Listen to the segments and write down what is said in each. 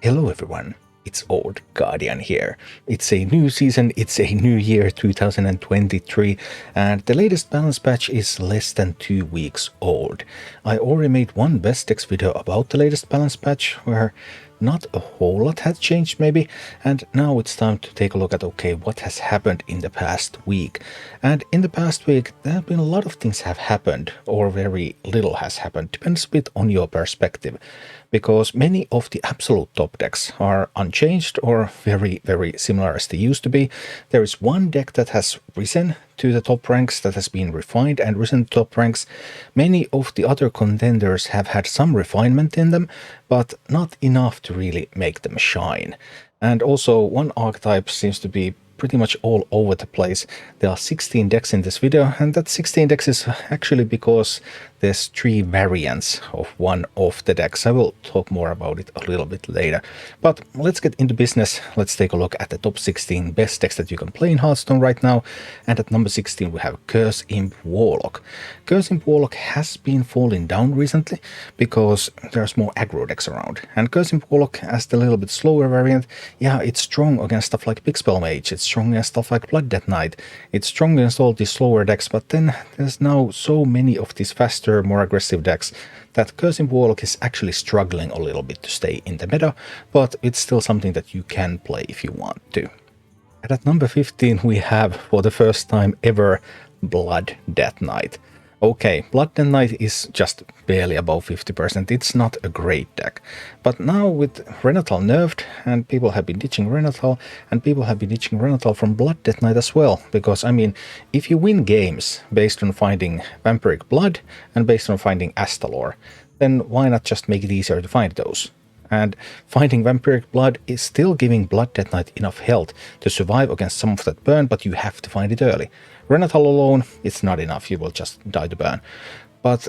Hello everyone, it's Old Guardian here. It's a new season, it's a new year 2023, and the latest balance patch is less than 2 weeks old. I already made one best decks video about the latest balance patch, where not a whole lot has changed maybe, and now it's time to take a look at what has happened in the past week. And in the past week there have been a lot of things have happened, or very little has happened, depends a bit on your perspective, because many of the absolute top decks are unchanged or very similar as they used to be. There is one deck that has risen to the top ranks, that has been refined and risen to top ranks. Many of the other contenders have had some refinement in them, but not enough to really make them shine. And also one archetype seems to be pretty much all over the place. There are 16 decks in this video, and that 16 decks is actually because there's 3 variants of one of the decks. I will talk more about it a little bit later. But let's get into business. Let's take a look at the top 16 best decks that you can play in Hearthstone right now. And at number 16 we have Curse Imp Warlock. Curse Imp Warlock has been falling down recently because there's more aggro decks around. And Curse Imp Warlock, as the little bit slower variant, yeah, it's strong against stuff like Big Spell Mage, it's strong against stuff like Blood Death Knight, it's strong against all these slower decks, but then there's now so many of these faster, more aggressive decks that Curse Imp Warlock is actually struggling a little bit to stay in the meta, but it's still something that you can play if you want to. And at number 15 we have, for the first time ever, Blood Death Knight. Okay, Blood Death Knight is just barely above 50%, it's not a great deck. But now with Renatal nerfed, and people have been ditching Renatal, and people have been ditching Renatal from Blood Death Knight as well. Because, I mean, if you win games based on finding Vampiric Blood, and based on finding Astalor, then why not just make it easier to find those? And finding Vampiric Blood is still giving Blood Death Knight enough health to survive against some of that burn, but you have to find it early. Renatal alone, it's not enough, you will just die to burn. But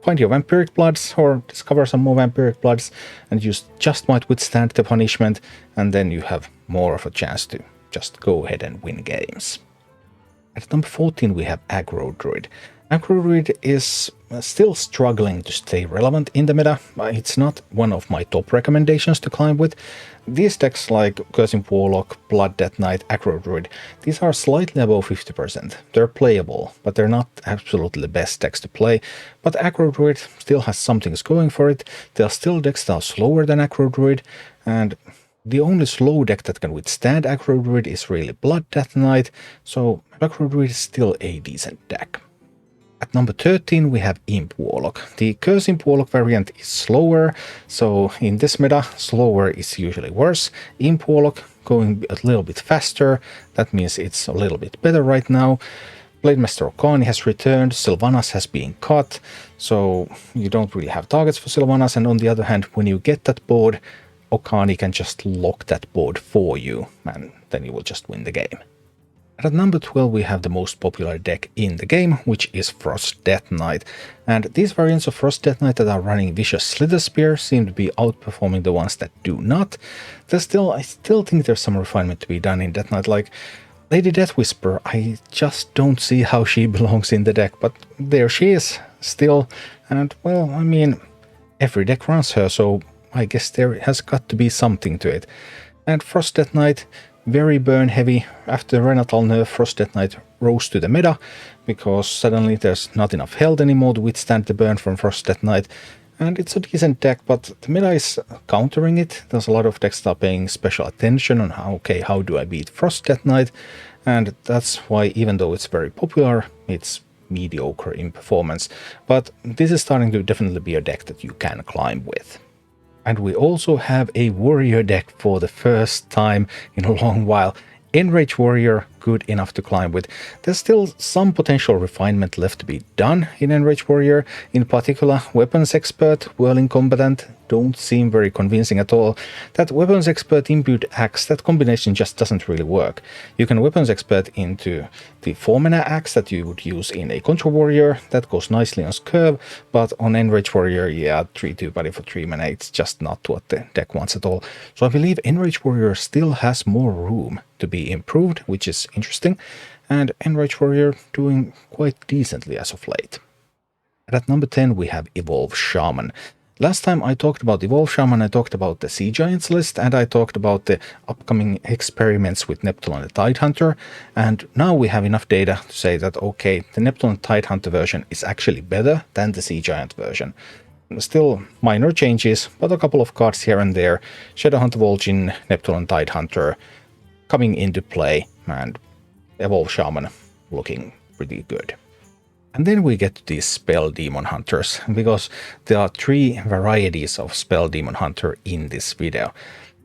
find your Vampiric Bloods, or discover some more Vampiric Bloods, and you just might withstand the punishment, and then you have more of a chance to just go ahead and win games. At number 14 we have Aggro Druid. Aggro Druid is still struggling to stay relevant in the meta. It's not one of my top recommendations to climb with. These decks like Curse Imp Warlock, Blood Death Knight, Aggro Druid, these are slightly above 50%. They're playable, but they're not absolutely the best decks to play. But Aggro Druid still has some things going for it. There are still decks that are slower than Aggro Druid, and the only slow deck that can withstand Aggro Druid is really Blood Death Knight, so Aggro Druid is still a decent deck. At number 13 we have Imp Warlock. The Curse Imp Warlock variant is slower, so in this meta, slower is usually worse. Imp Warlock going a little bit faster, that means it's a little bit better right now. Blademaster Okani has returned, Sylvanas has been cut, so you don't really have targets for Sylvanas, and on the other hand, when you get that board, Okani can just lock that board for you, and then you will just win the game. At number 12 we have the most popular deck in the game, which is Frost Death Knight. And these variants of Frost Death Knight that are running Vicious Slither Spear seem to be outperforming the ones that do not. I still think there's some refinement to be done in Death Knight, like Lady Death Whisper. I just don't see how she belongs in the deck, but there she is still, and well, I mean, every deck runs her, so I guess there has got to be something to it. And Frost Death Knight, very burn heavy. After the Renatal nerf, Frost Death Knight rose to the meta, because suddenly there's not enough health anymore to withstand the burn from Frost Death Knight. And it's a decent deck, but the meta is countering it. There's a lot of decks that are paying special attention on how do I beat Frost Death Knight? And that's why, even though it's very popular, it's mediocre in performance. But this is starting to definitely be a deck that you can climb with. And we also have a warrior deck for the first time in a long while. Enrage Warrior, good enough to climb with. There's still some potential refinement left to be done in Enrage Warrior. In particular, Weapons Expert, Whirling Combatant don't seem very convincing at all. That Weapons Expert Imbued Axe, that combination just doesn't really work. You can Weapons Expert into the 4-mana axe that you would use in a Control Warrior, that goes nicely on Scurv, but on Enrage Warrior, yeah, 3-2 body for 3 mana, it's just not what the deck wants at all. So I believe Enrage Warrior still has more room to be improved, which is interesting, and Enrage Warrior doing quite decently as of late. And at number 10 we have Evolve Shaman. Last time I talked about Evolve Shaman, I talked about the Sea Giants list, and I talked about the upcoming experiments with Neptune and the Tidehunter, and now we have enough data to say that, okay, the Neptune and Tidehunter version is actually better than the Sea Giant version. Still minor changes, but a couple of cards here and there. Shadowhunter Vol'jin, Neptune and Tidehunter coming into play, and Evolve Shaman looking pretty good. And then we get to these Spell Demon Hunters, because there are 3 varieties of Spell Demon Hunter in this video.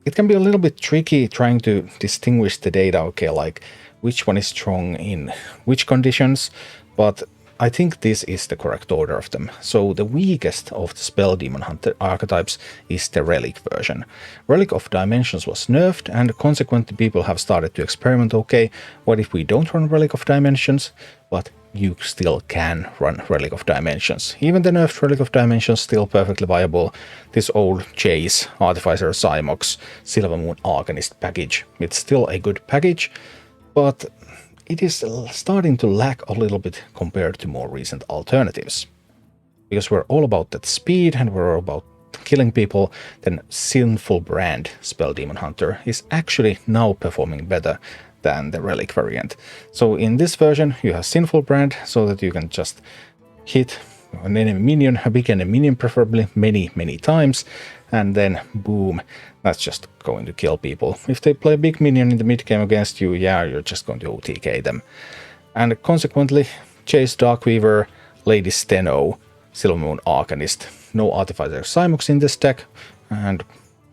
It can be a little bit tricky trying to distinguish the data, okay, like which one is strong in which conditions, but I think this is the correct order of them. So the weakest of the Spell Demon Hunter archetypes is the Relic version. Relic of Dimensions was nerfed, and consequently people have started to experiment, okay, what if we don't run Relic of Dimensions, but you still can run Relic of Dimensions. Even the nerfed Relic of Dimensions still perfectly viable. This old Chase, Artificer, Cymox, Silver Moon Arcanist package, it's still a good package, but it is starting to lack a little bit compared to more recent alternatives. Because we're all about that speed and we're all about killing people, then Sinful brand Spell Demon Hunter is actually now performing better than the Relic variant. So in this version you have Sinful brand, so that you can just hit an enemy minion, a big enemy minion preferably, many times, and then boom, that's just going to kill people. If they play a big minion in the mid game against you, yeah, you're just going to OTK them. And consequently, Chase Darkweaver, Lady Steno, Silver Moon Arcanist, no Artificer Cymox in this deck, and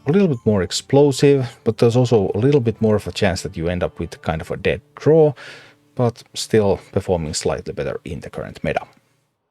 a little bit more explosive, but there's also a little bit more of a chance that you end up with kind of a dead draw, but still performing slightly better in the current meta.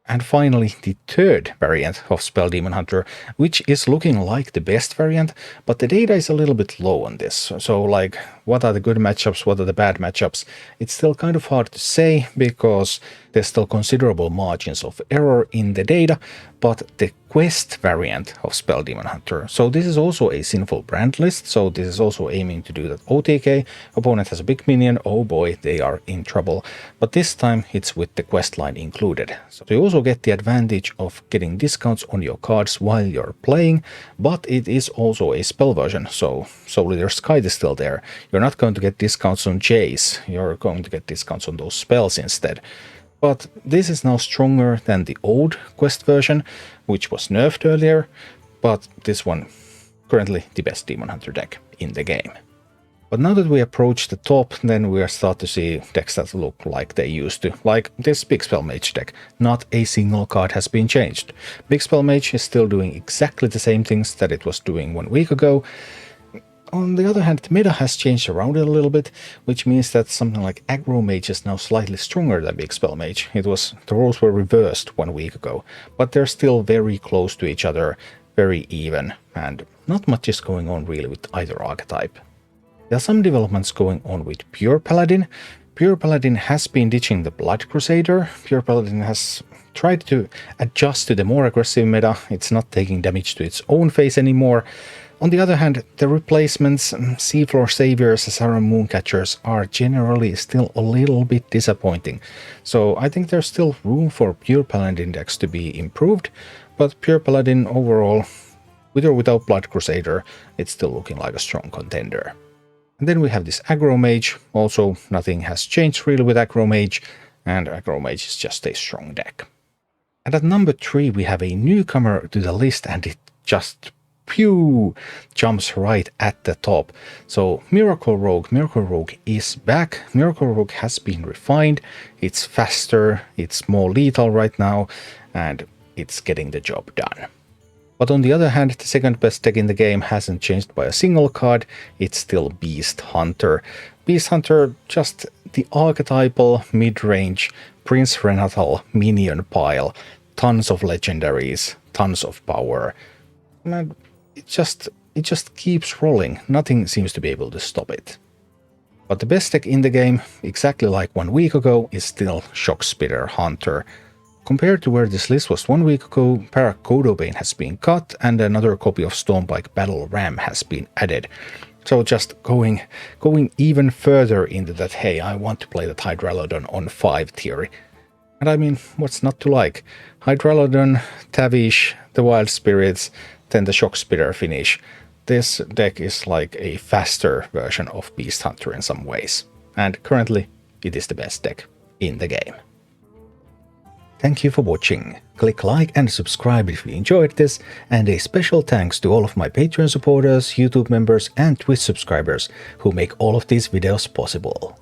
And finally, the 3rd variant of Spell Demon Hunter, which is looking like the best variant, but the data is a little bit low on this. So like, what are the good matchups, what are the bad matchups? It's still kind of hard to say, because there's still considerable margins of error in the data, but the quest variant of Spell Demon Hunter. So this is also a Sinful brand list, so this is also aiming to do that OTK. Opponent has a big minion, oh boy, they are in trouble. But this time it's with the quest line included. So you also get the advantage of getting discounts on your cards while you're playing, but it is also a spell version, so Soul Leader Skite is still there. You're not going to get discounts on Jace, you're going to get discounts on those spells instead. But this is now stronger than the old quest version, which was nerfed earlier, but this one currently the best Demon Hunter deck in the game. But now that we approach the top, then we start to see decks that look like they used to, like this Big Spell Mage deck. Not a single card has been changed. Big Spell Mage is still doing exactly the same things that it was doing 1 week ago. On the other hand, the meta has changed around a little bit, which means that something like Aggro Mage is now slightly stronger than Big Spell Mage. The roles were reversed 1 week ago, but they're still very close to each other, very even, and not much is going on really with either archetype. There are some developments going on with Pure Paladin. Pure Paladin has been ditching the Blood Crusader. Pure Paladin has tried to adjust to the more aggressive meta. It's not taking damage to its own face anymore. On the other hand, the replacements, Seafloor Saviors, Saran Mooncatchers, are generally still a little bit disappointing. So I think there's still room for Pure Paladin decks to be improved, but Pure Paladin overall, with or without Blood Crusader, it's still looking like a strong contender. And then we have this Aggro Mage. Also, nothing has changed really with Aggro Mage, and Aggro Mage is just a strong deck. And at number 3 we have a newcomer to the list, and it just jumps right at the top. So Miracle Rogue is back. Miracle Rogue has been refined. It's faster, it's more lethal right now, and it's getting the job done. But on the other hand, the second best deck in the game hasn't changed by a single card. It's still Beast Hunter. Beast Hunter, just the archetypal mid-range Prince Renatal minion pile. Tons of legendaries, tons of power. And it just keeps rolling. Nothing seems to be able to stop it. But the best deck in the game, exactly like 1 week ago, is still Shockspitter Hunter. Compared to where this list was 1 week ago, Parak-Kodobane has been cut and another copy of Stormbike Battle Ram has been added. So just going even further into that, hey, I want to play that Hydralodon on 5 theory. And I mean, what's not to like? Hydralodon, Tavish, the Wild Spirits, then the Shockspitter finish. This deck is like a faster version of Beast Hunter in some ways, and currently it is the best deck in the game. Thank you for watching. Click like and subscribe if you enjoyed this, and a special thanks to all of my Patreon supporters, YouTube members and Twitch subscribers who make all of these videos possible.